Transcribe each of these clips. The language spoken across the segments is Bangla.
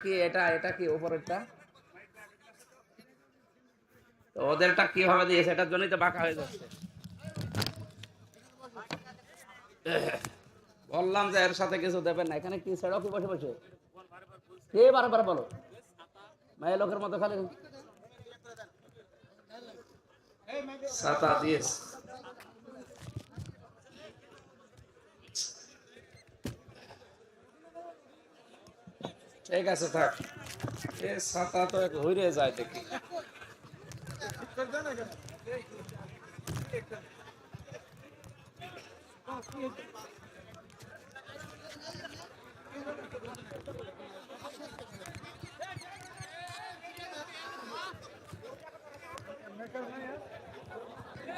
কি এটা এটা কি উপরেরটা? তো ওদেরটা কিভাবে দিয়েছে? এটার জন্যই তো বাঁকা হয়ে যাচ্ছে। বললাম যে এর সাথে কিছু দেবেন না। এখানে কি ছেড়ো কি বসে বসে কে বারবার বলো মেয়ে লোকের মতো খালি ছাতা দিয়েছে। ঠিক আছে থাক, এ ছাতা তো এক হইরে যায় দেখি।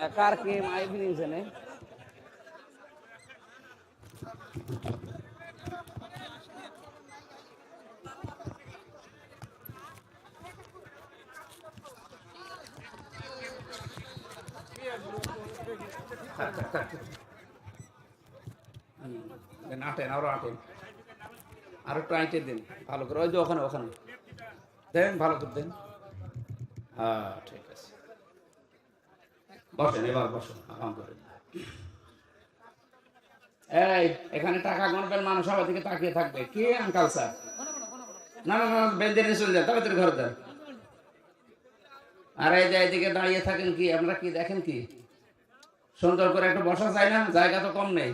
একার কি মাইক নিয়েছে নে? আটেন আরো আটেন, আরো একটু আইটে দিন ভালো করে। ওই যে ওখানে ওখানে দেন, ভালো করে দেন। হ্যাঁ ঠিক আছে, বসেন এবার বসুন। আলহামদুলিল্লাহ। এই এখানে টাকা গণবেন, মানুষ সবার দিকে তাকিয়ে থাকবে। কি আঙ্কাল স্যার? না না না, বেঁধে নিয়ে চলে যান, তাড়াতাড়ি ঘরে দেন। আর এই যে এদিকে দাঁড়িয়ে থাকেন কি? আপনারা কি দেখেন কি? সুন্দর করে একটু বসা যায় না? জায়গা তো কম নেই।